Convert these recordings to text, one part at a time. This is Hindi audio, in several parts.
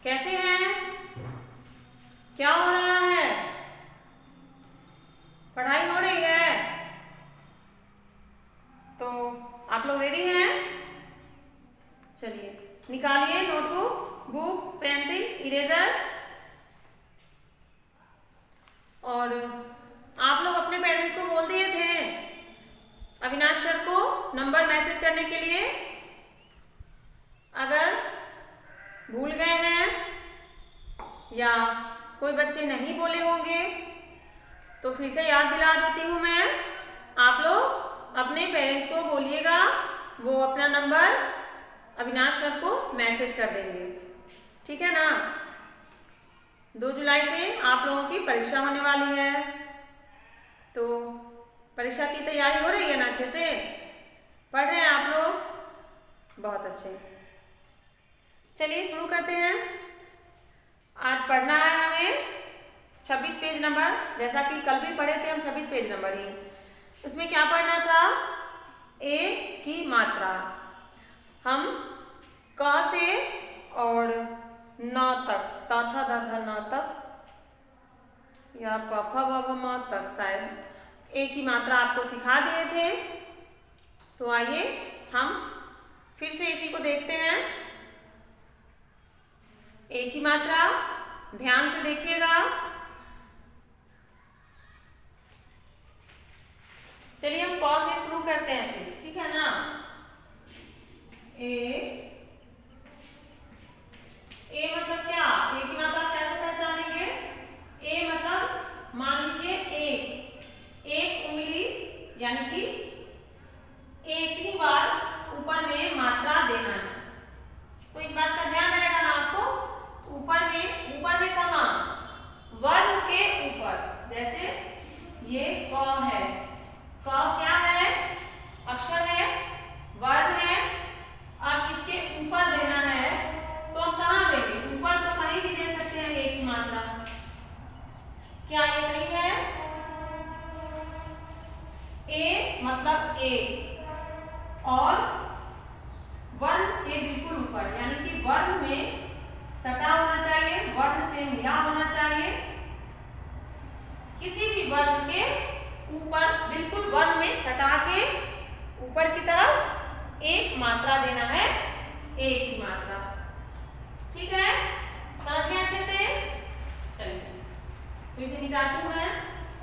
कैसे हैं? क्या हो रहा है? पढ़ाई हो रही है? तो आप लोग रेडी हैं? चलिए निकालिए नोटबुक, बुक, पेंसिल, इरेजर और आप लोग अपने पेरेंट्स को बोल दिए थे अविनाश सर को नंबर मैसेज करने के लिए। अगर भूल गए हैं या कोई बच्चे नहीं बोले होंगे तो फिर से याद दिला देती हूँ मैं। आप लोग अपने पेरेंट्स को बोलिएगा, वो अपना नंबर अविनाश सर को मैसेज कर देंगे, ठीक है ना। 2 जुलाई से आप लोगों की परीक्षा होने वाली है, तो परीक्षा की तैयारी हो रही है ना? अच्छे से पढ़ रहे हैं आप लोग? बहुत अच्छे। चलिए शुरू करते हैं। आज पढ़ना है हमें 26 पेज नंबर, जैसा कि कल भी पढ़े थे हम 26 पेज नंबर ही। इसमें क्या पढ़ना था? ए की मात्रा। हम क से और न तक, त थ द ध न तक या प फ ब भ म तक शायद ए की मात्रा आपको सिखा दिए थे। तो आइए हम फिर से इसी को देखते हैं। ए की मात्रा ध्यान से देखिएगा। चलिए हम क से शुरू करते हैं फिर, ठीक है ना। ए मतलब क्या? ए की मात्रा आप कैसे पहचानेंगे? ए मतलब मान लीजिए एक उंगली, यानी कि एक ही बार ऊपर में मात्रा देना है, तो इस बात का ध्यान रहेगा ना आपको। ऊपर में कहाँ? वर्ण के ऊपर। जैसे ये क है, क क्या है? अक्षर है, वर्ण है। अब इसके ऊपर देना है तो हम कहाँ देंगे? ऊपर तो कहीं भी दे सकते हैं एक की मात्रा। क्या ये सही है? ए मतलब एक और वर्ण के बिल्कुल ऊपर, यानी कि वर्ण में सटा होना चाहिए, वर्ण से मिला होना चाहिए। किसी भी वर्ण के ऊपर बिल्कुल वर्ण में सटा के ऊपर की तरफ एक मात्रा देना है, एक की मात्रा, ठीक है। समझ गए अच्छे से? चलिए तो इसे निकालती हूँ मैं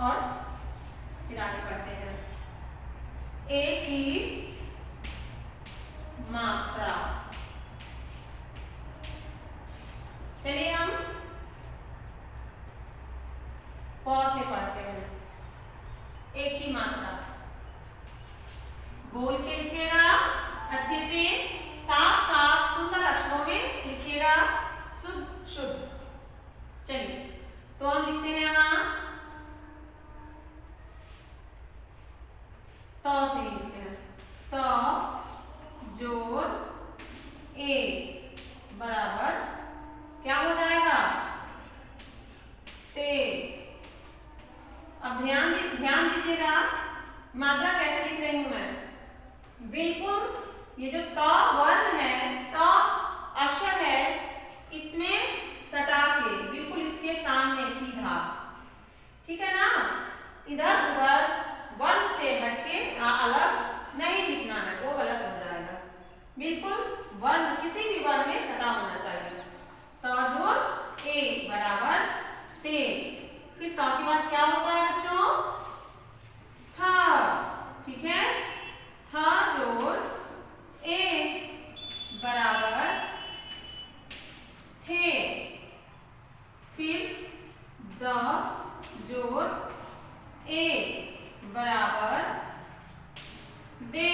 और फिर आगे बढ़ते हैं। ए की मात्रा। चलिए हम प से पढ़ते हैं। ए की मात्रा बोल के लिखिएगा, अच्छे से साफ साफ सुंदर अक्षरों में लिखिएगा, शुद्ध शुद्ध। चलिए तो हम लिखते हैं यहाँ त से लिखते हैं। त जोड़ ए बराबर क्या हो जाएगा? ते। अब ध्यान दीजिएगा मात्रा कैसे लिख रही हूं मैं। बिल्कुल ये जो त वर्ण है, त अक्षर है, इसमें सटा के बिल्कुल इसके सामने सीधा, ठीक है ना। इधर उधर वर्ण से हटके अलग नहीं लिखना है, वो गलत हो जाएगा। बिल्कुल वर्ण किसी भी वर्ण में सटा होना चाहिए। त जोड़ ए बराबर ते। फिर त के बाद क्या होता है बच्चों? थ, ठीक है। थ जोड़ ए बराबर थे। फिर द जोड़ ए बराबर दे।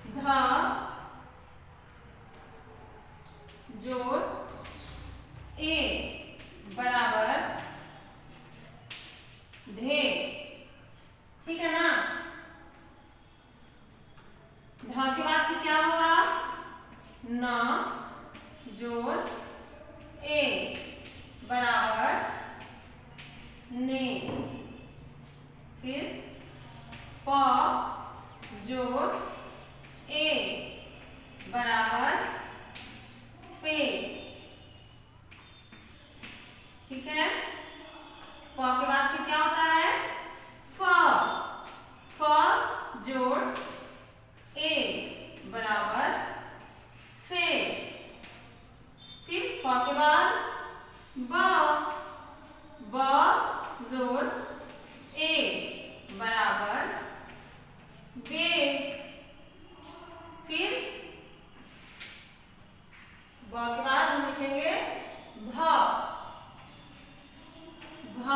ध जोड़ ए बराबर धे, ठीक है ना। ध के बाद फिर क्या होगा? न जोड़ ए बराबर ने। फिर प जोड़ ए बराबर पे। बराबर फे। फिर फ के बाद ब, ब जोड़ ए बराबर बे। फिर ब के बाद हम लिखेंगे भ, भ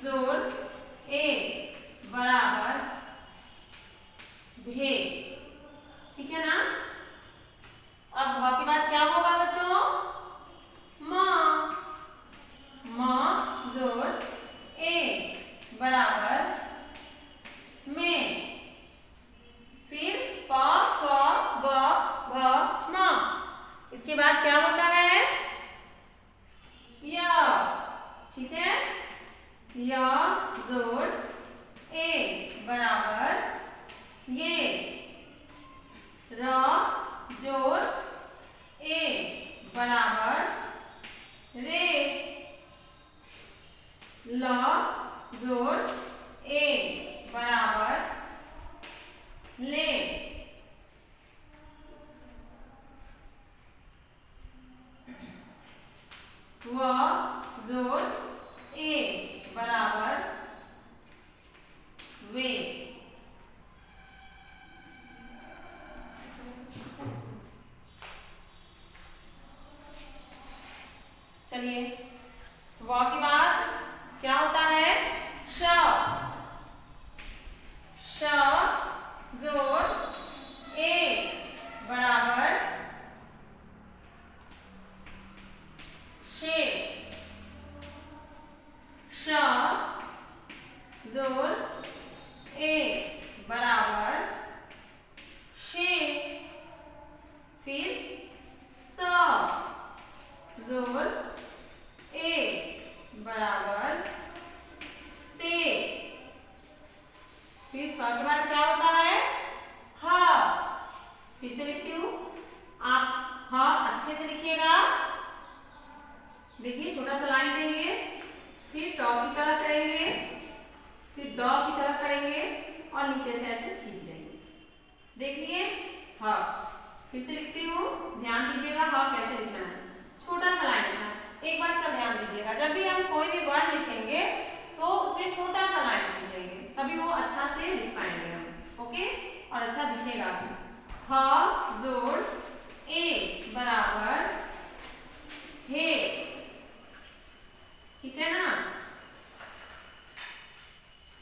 जोड़ ए बराबर भे। ठीक है ना। अब भ के बाद क्या होगा बच्चों? म, म जोड़ ए बराबर में। फिर प, फ, ब, भ, म। इसके बाद क्या होता है? य। ठीक है, य जोड़ ए बराबर ये। र जोड़ ए बराबर रे। ल जोड़ ए बराबर ले। व जोड़ ए बराबर वे। चलिए, व के बाद क्या होता है? श, श जोड़ ए बराबर शे। श जोड़ ए बराबर शे। फिर स जोड़ ए बराबर से। फिर स के बाद क्या होता है? ह। फिर से लिखती हूँ, आप ह अच्छे से लिखिएगा। देखिए, छोटा सा लाइन देंगे, फिर ट की तरह करेंगे, फिर ड की तरह करेंगे और नीचे से ऐसे खींच देंगे। देखिए, ह। फिर से लिखती हूँ, ध्यान दीजिएगा ह कैसे लिखना है। छोटा सा लाइन लिखना है। एक बात का ध्यान दीजिएगा, जब भी हम कोई भी वर्ड लिखेंगे तो उसमें छोटा सा लाइन खींचेंगे, तभी वो अच्छा से लिख पाएंगे हम। ओके, और अच्छा दिखेगा भी। ह जोड़ ए बराबर हे। ठीक है ना।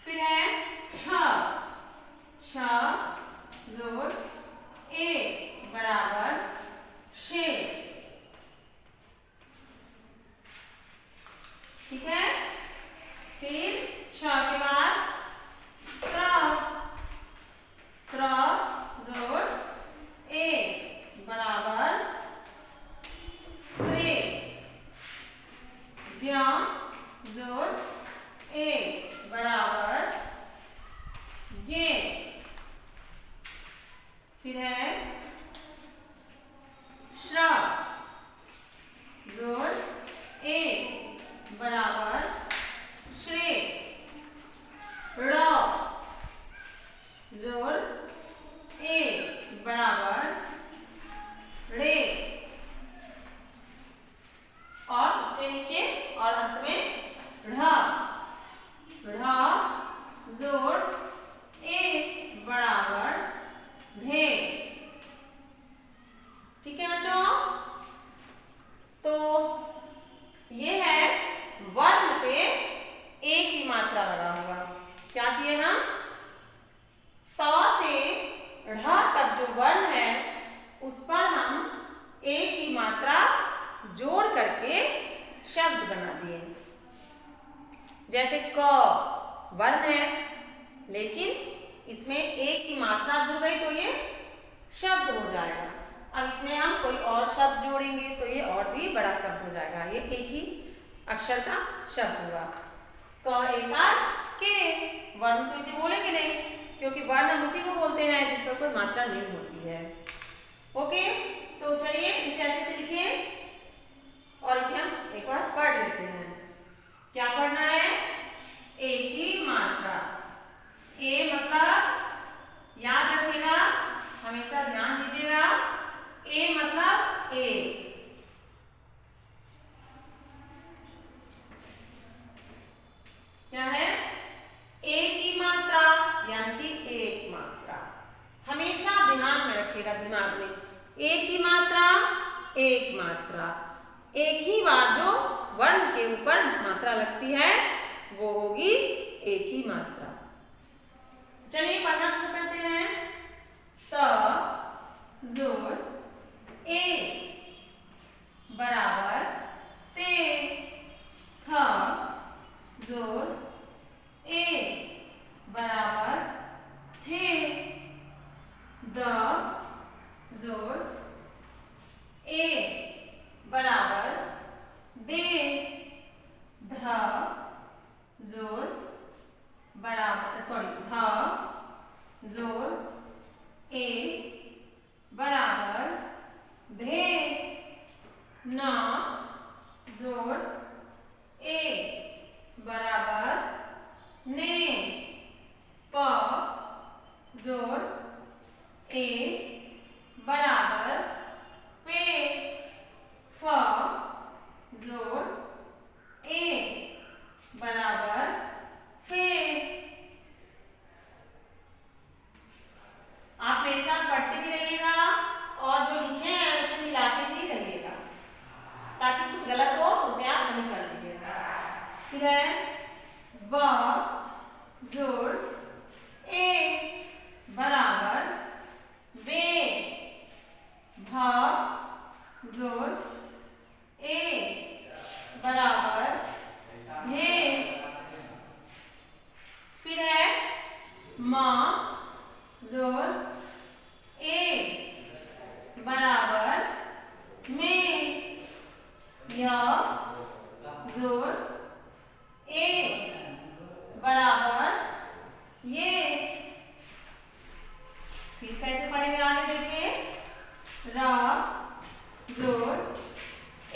फिर है छ, छ जोड़ ए बराबर शे। ठीक है। फिर छ के बाद त्र, त्र जोड़ ए बराबर त्रे। व्य जोड़ ए बराबर ये। फिर है श्र जोड़ ए बराबर श्रे। ड़ जोड़ ए बराबर रे। और सबसे नीचे और अंत में ढ़, ढ़ जोड़ ए बराबर ढे। ठीक है बच्चों, तो ये है वर्ण पे ए की मात्रा लगा हुआ। क्या किए हम? त से ढ़ तक जो वर्ण है उस पर हम ए की मात्रा जोड़ करके शब्द बना दिए। जैसे क वर्ण है, लेकिन इसमें ए की मात्रा जुड़ गई तो ये शब्द हो जाएगा। अब इसमें हम कोई और शब्द जोड़ेंगे तो ये और भी बड़ा शब्द हो जाएगा। ये एक ही अक्षर का शब्द हुआ। क एकार के, वर्ण तो इसे बोलेंगे नहीं, क्योंकि वर्ण हम उसी को बोलते हैं जिस पर कोई मात्रा नहीं होती है। ओके, तो चलिए इसे अच्छे से लिखिए और इसे हम एक बार पढ़ लेते हैं। क्या पढ़ना है? ए की मात्रा। ए मतलब याद रखिएगा, हमेशा ध्यान रखेगा दिमाग में। एक की मात्रा एक मात्रा, एक ही बार जो वर्ण के ऊपर मात्रा लगती है वो होगी एक ही मात्रा। चलिए पढ़ना शुरू करते हैं। त जोड़ ए बराबर ते, थ जोड़ ए बराबर थे, द जोड़ ए बराबर दे, ध जोड़ बराबर ध जोड़ ए बराबर धे, न जोड़ ए बराबर ने, प जोड़ ए बराबर पे, फ जोड़ ए बराबर फे। आप मेरे साथ पढ़ते भी रहिएगा और जो लिखे हैं उसे मिलाते भी रहिएगा ताकि कुछ गलत हो तो उसे आप सही कर लीजिएगा। फिर है ब जोड़ ए बराबर बे, भ जोड़ ए बराबर भे। फिर है म जोड़ ए बराबर में, य जोड़ ए बराबर ये। फिर कैसे पढ़ेंगे आगे देखिए। र जोड़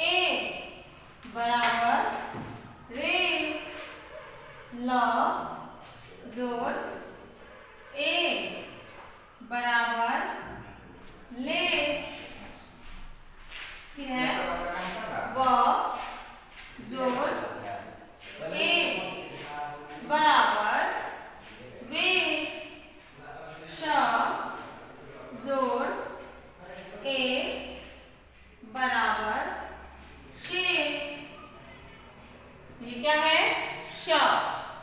ए बराबर रे, ल जोड़ ए बराबर ले। फिर है व जोड़ ए बराबर वे, श जोड़ ए बराबर शे। ये क्या है? श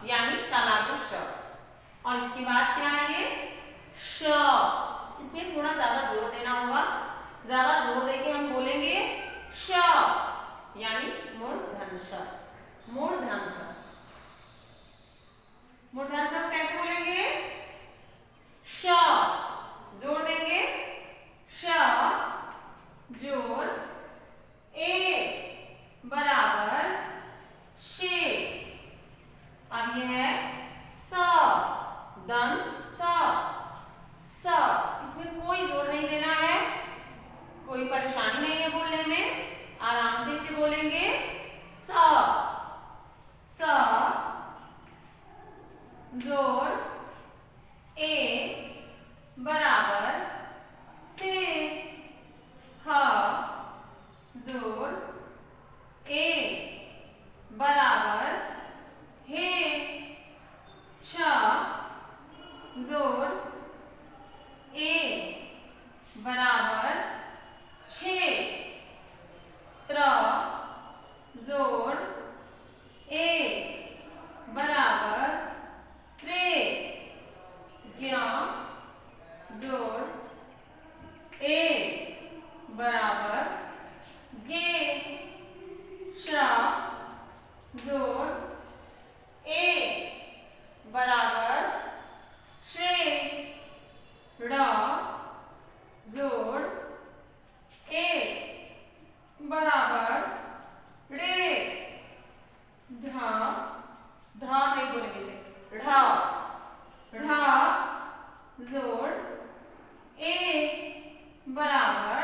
यानी तलातु श। और इसके बाद क्या है ये? श। इसमें थोड़ा ज्यादा जोर देना होगा, ज्यादा जोर देके हम बोलेंगे श यानी मूर्धन श। मूर्धन श। मूर्धन श कैसे बोलेंगे? श जोड़ देंगे, श जोड़ ए बराबर शे। अब यह है स, दंत स। स इसमें कोई जोर नहीं देना है, कोई परेशानी नहीं है बोलने में, आराम से इसे बोलेंगे स। स जोड़ ए बराबर से, ह जोड़ ए बराबर हे, छ जोड़ ए बराबर छे, त्र जोड़ ए बराबर त्रे, ज्ञ जोड़ ए बराबर गे, श्र जोड़ ए बराबर श्रे, ड़ जोड़ ए बराबर रे, ढ नहीं बोलेंगे इसे, ढ जोड़ ए बराबर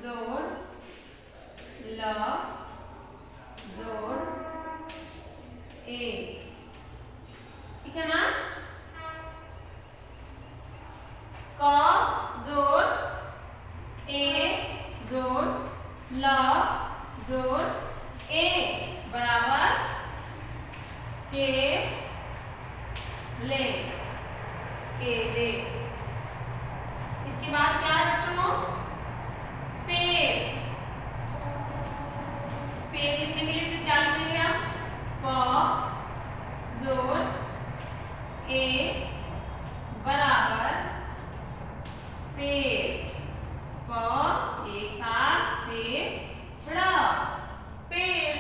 जोड़ ल जोड़ ए, ठीक है ना। क जोड़ ए जोड़ ल जोड़ ए बराबर के ले, केले। इसके बाद क्या है बच्चों, पेड़। पेड़ लिखने के लिए फिर क्या लिखेंगे हम, प जोड़ ए बराबर पेड़, प एक पेड़, पेड़।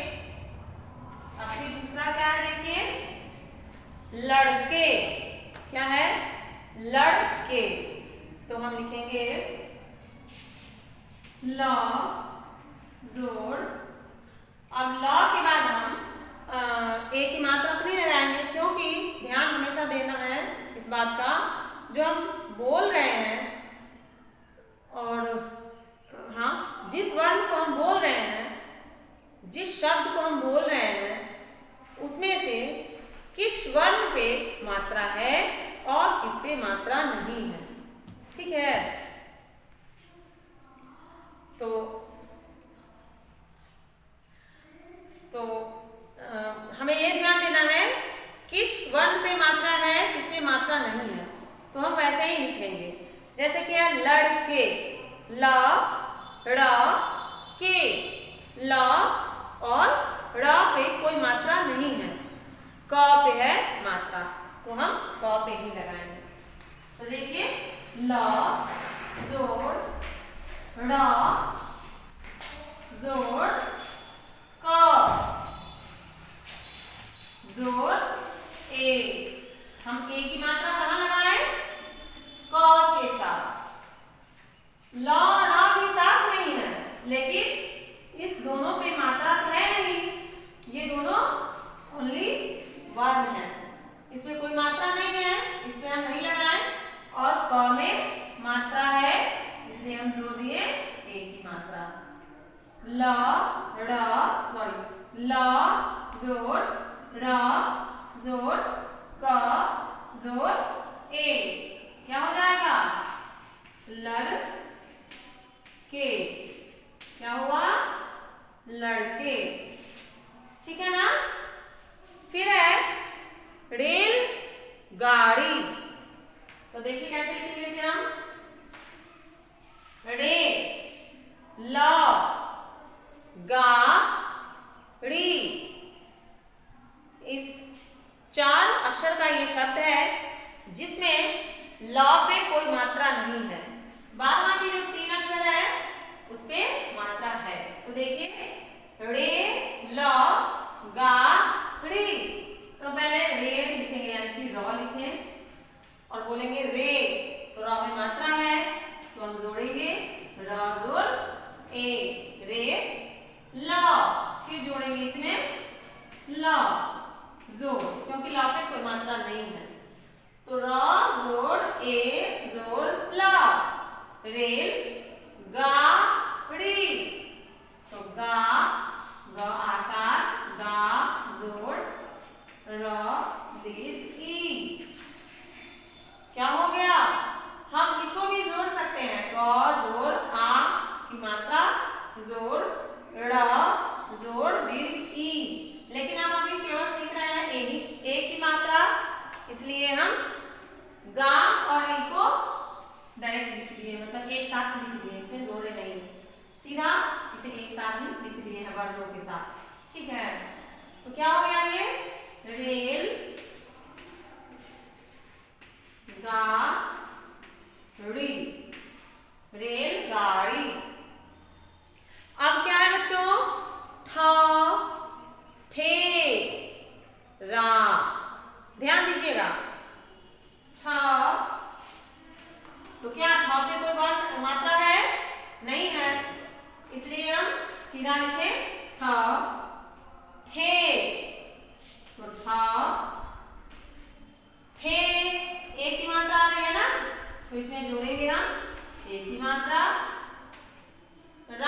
अब फिर दूसरा क्या है देखिए, लड़के। क्या है, लड़के। तो हम लिखेंगे ल जोड़, अब ल के बाद हम ए की मात्रा तो नहीं लगाएंगे, क्योंकि ध्यान हमेशा देना है इस बात का, जो हम बोल रहे हैं और हाँ जिस वर्ण को हम बोल रहे हैं, जिस शब्द को हम बोल रहे हैं, उसमें से किस वर्ण पे मात्रा है और किस पे मात्रा नहीं है, ठीक है। तो हमें ये ध्यान देना है किस वर्ण पे मात्रा है, किस पे मात्रा नहीं है। तो हम वैसे ही लिखेंगे, जैसे कि है लड़के, ल ड़ के, ल और ड़ पे कोई मात्रा नहीं है, क पे है मात्रा, तो हम क पे ही लगाएंगे। तो देखिए ल जोड़ ड़ जोड़ क जोड़ ए। हम ए की मात्रा कहाँ लगाएं, क के साथ। ल ड़ भी साथ नहीं है, लेकिन इस दोनों पे मात्रा तो है नहीं, ये दोनों ओनली वर्ण है, इसमें कोई मात्रा नहीं है, इसमें हम नहीं लगाएं। और क में मात्रा है, इसलिए हम जोड़ दिए ए की मात्रा। ल ड़ सॉरी ल जोड़ ड़ जोड़ क जोड़ ए, क्या हो जाएगा, लड़के। क्या हुआ, लड़के, ठीक है ना। फिर है रेल गाड़ी। तो देखिए कैसे लिखेंगे इसे हम, रे ल गा ड़ी। इस 4 अक्षर का ये शब्द है जिसमें ल पे कोई मात्रा नहीं है, बाद में जो 3 अक्षर है उस पे मात्रा है। तो देखिए रे ल गा ड़ी। तो पहले रे लिखेंगे, यानी कि र लिखें और बोलेंगे रे, तो र में मात्रा है तो हम जोड़ेंगे र जोड़ ए, रे ल। फिर जोड़ेंगे इसमें ल जोड़, क्योंकि ल पे कोई मात्रा नहीं है, तो र जोड़ ए जोड़ ल, रेल गाड़ी। तो गा ग आकार, गा जोड़ र दीर्घ ई। क्या हो गया, हम इसको भी जोड़ सकते हैं, क जोड़ आ की मात्रा जोड़ ड़ जोड़ दीर्घ ई, लेकिन हम अभी केवल सीख रहे हैं ए की मात्रा, इसलिए हम गा और ई को डायरेक्ट लिख दिए, मतलब एक साथ लिख दिए, इसमें जोड़े नहीं, सीधा इसे एक साथ ही लिख दिए हैं वर्णों के साथ, ठीक है। तो क्या हो गया ये, रेल गाड़ी, रेलगाड़ी। अब क्या है बच्चों, ठ ठे रा, ध्यान दीजिएगा, ठ। तो क्या ठ पे कोई वर्ण मात्रा है, नहीं है, इसलिए हम सीधा लिखे ठ ठे। तो ठ थे, एक की मात्रा आ रही है ना, तो इसमें जोड़ेंगे हम एक की मात्रा, र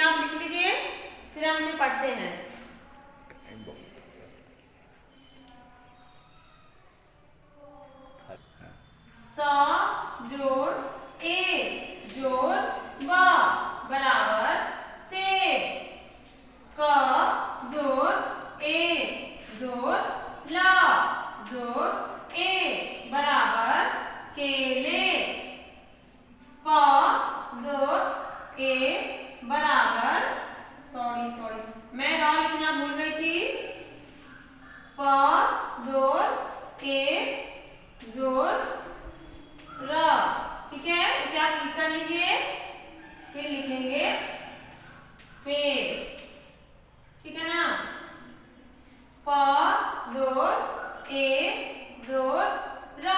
आप लिख लीजिए, फिर हम इसे पढ़ते हैं। स जोड़ ए जोड़ ब बराबर सेब। क जोड़ ए जोड़ ल जोड़ ए बराबर केले। प जोड़ ए बराबर सॉरी मैं र लिखना भूल गई थी। प जोड़ ए जोड़ र, ठीक है, इसे आप ठीक कर लीजिए। फिर लिखेंगे पेड़, ठीक है ना। प जोड़ ए जोड़ र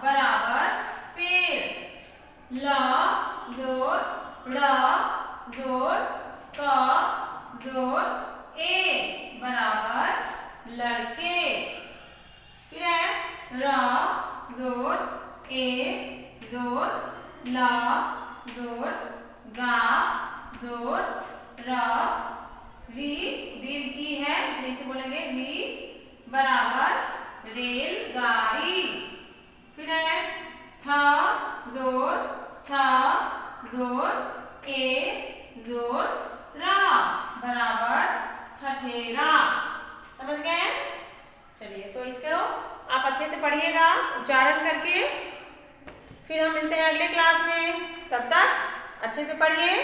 बराबर पेड़। ल जोड़ ड़ जोड़ क जोड़ ए बराबर लड़के। फिर है र जोड़ ए जोड़ ल जोड़ गा जोड़ र, री दीर्घ ई है इसलिए इसे बोलेंगे री बराबर रेलगाड़ी। फिर है छ जोड़ छ जोड़ ए जोड़ रा बराबर ठठेरा। समझ गए? चलिए, तो इसको आप अच्छे से पढ़िएगा उच्चारण करके। फिर हम मिलते हैं अगले क्लास में, तब तक अच्छे से पढ़िए।